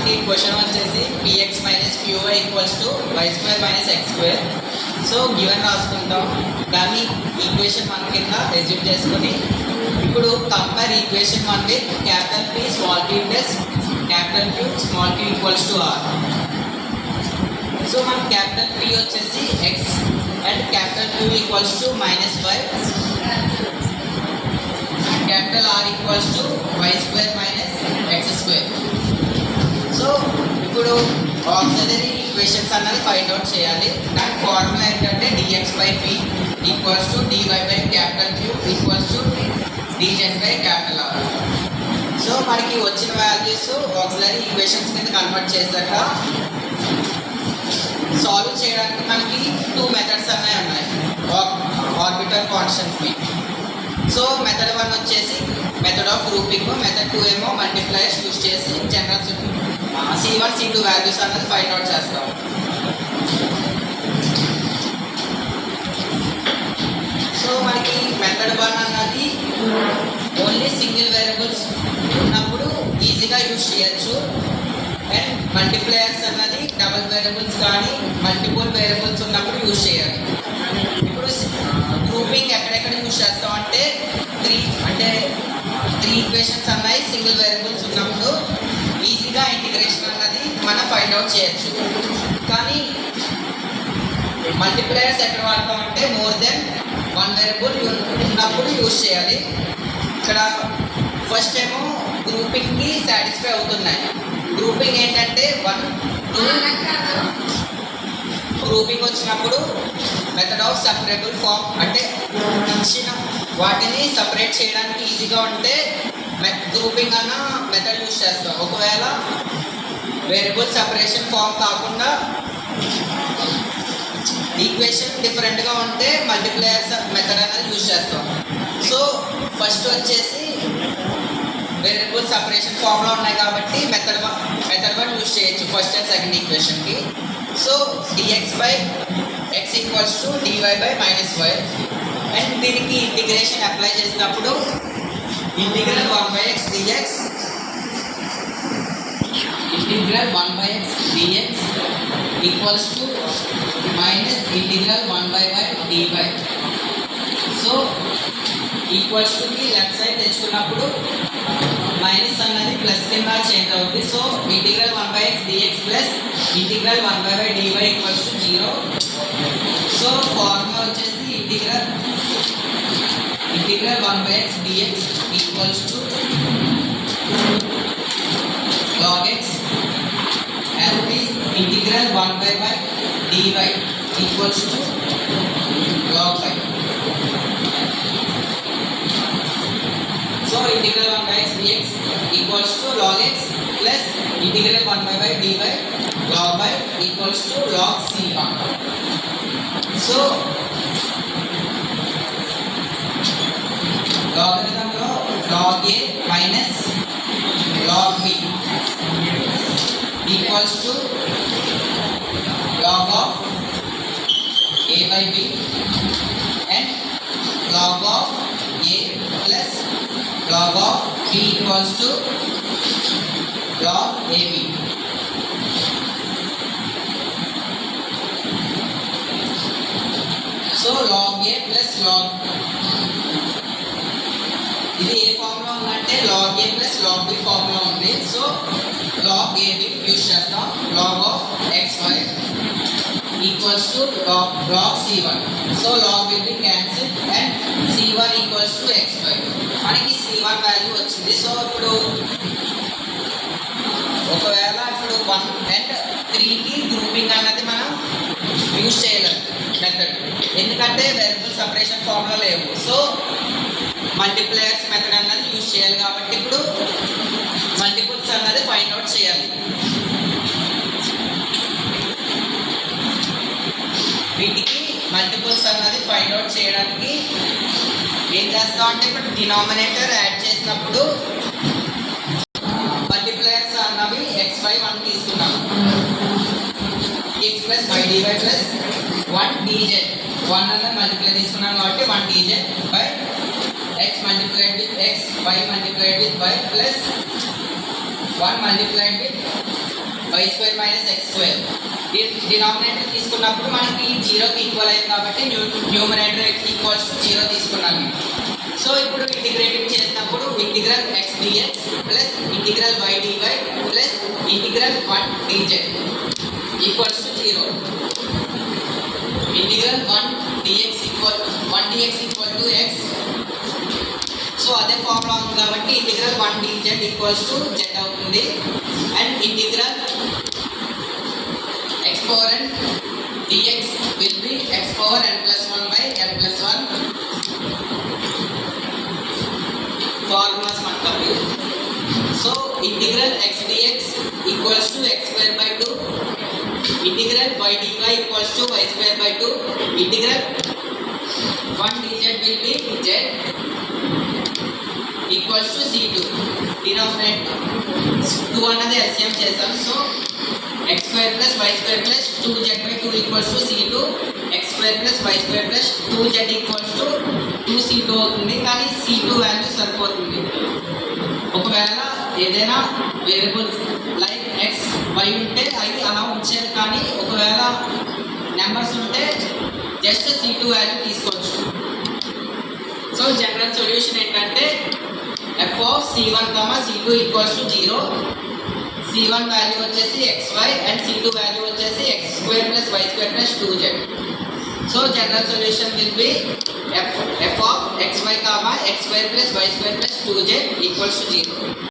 మనకి క్వశ్చన్ వచ్చేసి px minus qy equals to y² minus x². So given రాసుకుంటాం, దాన్ని ఈక్వేషన్ 1 కింద ఎగ్జిక్యూట్ చేసుకొని ఇప్పుడు compare equation 1 with capital P small p plus capital Q small q equals to r. So మన capital P వచ్చేసి x and capital Q equals to -y, capital R equals to y² minus x². So ఇప్పుడు auxiliary equations అన్నది find out చేయాలి. దాని formula ఏంటంటే dx/p equals to dy by capital Q equals to dz by capital R. So మనకి వచ్చిన values auxiliary equations కింద convert చేశాక solve చేయడానికి మనకి 2 మెథడ్స్ అనేవి ఉన్నాయి ఆర్బిటల్ కాన్స్టెంట్స్ని. సో మెథడ్ 1 వచ్చేసి మెథడ్ ఆఫ్ గ్రూపింగ్, మెథడ్ 2 ఏమో మల్టిప్లైయర్స్ యూజ్ చేసి జనరల్ C1 C2 వాల్యూస్ అన్నది ఫైండ్ అవుట్ చేస్తాం. సో మనకి మెథడ్ 1 అన్నది ఓన్లీ సింగిల్ వేరియబుల్స్ ఉన్నప్పుడు ఈజీగా యూజ్ చేయొచ్చు, అండ్ మల్టిప్లైయర్స్ అన్నది డబుల్ వేరియబుల్స్ కానీ మల్టిపుల్ వేరియబుల్స్ ఉన్నప్పుడు యూజ్ చేయాలి. ఇప్పుడు గ్రూపింగ్ ఎక్కడెక్కడ యూజ్ చేస్తాం అంటే 3 ఈక్వేషన్స్ అన్నాయి సింగిల్ వేరియబుల్స్ ఉన్నప్పుడు ఈజీగా ఇంటిగ్రేషన్ అన్నది మనం ఫైండ్ అవుట్ చేయొచ్చు. కానీ మల్టిప్లైయర్స్ ఎక్కడ వాడతాం అంటే మోర్ దెన్ 1 వేరియబుల్ ఉన్నప్పుడు యూజ్ చేయాలి. ఇక్కడ ఫస్ట్ ఏమో గ్రూపింగ్కి సాటిస్ఫై అవుతున్నాయి. గ్రూపింగ్ ఏంటంటే 1 2 గ్రూపింగ్ వచ్చినప్పుడు మెథడ్ ఆఫ్ సపరేబుల్ ఫామ్ అంటే ఇచ్చిన వాటిని సపరేట్ చేయడానికి ఈజీగా ఉంటే గ్రూపింగ్ అన్న మెథడ్ యూజ్ చేస్తాం. ఒకవేళ వేరియబుల్ సపరేషన్ ఫామ్ కాకుండా ఈక్వేషన్ డిఫరెంట్గా ఉంటే మల్టిప్లైయర్స్ మెథడ్ అనేది యూజ్ చేస్తాం. సో ఫస్ట్ వచ్చేసి వేరియబుల్ సపరేషన్ ఫామ్లో ఉన్నాయి కాబట్టి మెథడ్ 1 యూజ్ చేయొచ్చు ఫస్ట్ అండ్ సెకండ్ ఈక్వేషన్కి. So dx/x equals to dy by -y, and దీనికి ఇంటిగ్రేషన్ అప్లై చేసినప్పుడు integral 1/x dx integral 1/x dx equals to minus integral 1/y dy. So equals టుకి left side తెచ్చుకున్నప్పుడు minus అన్నది plus కింద change అవుతుంది. So integral 1/x dx plus integral 1/y dy equals to 0. So formula వచ్చేసి integral 1/x dx equals to log x and integral 1/y dy equals to log y. So integral 1/x dx equals to log x plus integral 1/y dy log y equals to log c1. So లాగరిథంలో log a minus log b equals to log of a by b and log of a plus log of b equals to log ab. So log a plus log ఇది ఏ formula ఉందంటే log a plus log b formula ఉంది. So log ab use చేస్తాం. log of xy equals to log c1. So log will be cancelled and c1 equals to xy. మనకి c1 value వచ్చింది. So ఇప్పుడు ఒకవేళ ఇప్పుడు 1 and 3కి grouping అన్నది మనం యూజ్ చేయలేము మెథడ్, ఎందుకంటే వేరియబుల్ సపరేషన్ ఫార్ములా లేవు. సో మల్టిప్లైయర్స్ మెథడ్ అన్నది యూజ్ చేయాలి కాబట్టి ఇప్పుడు మల్టిపుల్స్ అన్నది ఫైండ్ అవుట్ చేయాలి. వీటికి మల్టిపుల్స్ అన్నది ఫైండ్ అవుట్ చేయడానికి ఏం చేస్తాం అంటే ఇప్పుడు డినామినేటర్ యాడ్ చేసినప్పుడు మల్టిప్లైయర్స్ అన్నవి x/1 తీసుకున్నాం, x plus y dy plus 1 dz 1 అన్నది మల్టిప్లై తీసుకున్నాం కాబట్టి 1 dz by x multiplied with x, y multiplied with y plus 1 multiplied with y square minus x square. Denominator తీసుకున్నప్పుడు మనకి జీరోకి ఈక్వల్ అయింది కాబట్టి న్యూమరేటర్ ఈక్వల్స్ టు జీరో తీసుకున్నాము. So ఇప్పుడు ఇంటిగ్రేటింగ్ చేసినప్పుడు integral x dx plus integral y dy plus integral 1 dz equals to zero. Integral 1 dx equal to x. So అదే formula ఉంది కాబట్టి integral 1 dz equals to z అవుతుంది. And integral x power n dx will be x power n plus 1 by n plus 1. Formulas మనకు. So integral x dx equals to x square by 2. Integral y dy equals to y square by 2. Integral 1 dz will be z equals to c2. Denominator 2 అన్నది LCM చేసాం. So x square plus y square plus 2z by 2 equals to c2. x square plus y square plus 2z equals to 2c2 అవుతుంది. కానీ c2 value సరిపోతుంది. ఒకవేళ ఏదైనా variable like x y ఉంటే అవి అలా ఉంచారు, కానీ ఒకవేళ నెంబర్స్ ఉంటే జస్ట్ c2 వాల్యూ తీసుకోవచ్చు. సో జనరల్ సొల్యూషన్ ఏంటంటే f of c1, c2 equals to 0. c1 value వచ్చేసి xy అండ్ c2 వాల్యూ వచ్చేసి x square plus y square plus 2z. So general solution will be f of xy, x square plus y square plus 2z equals to 0.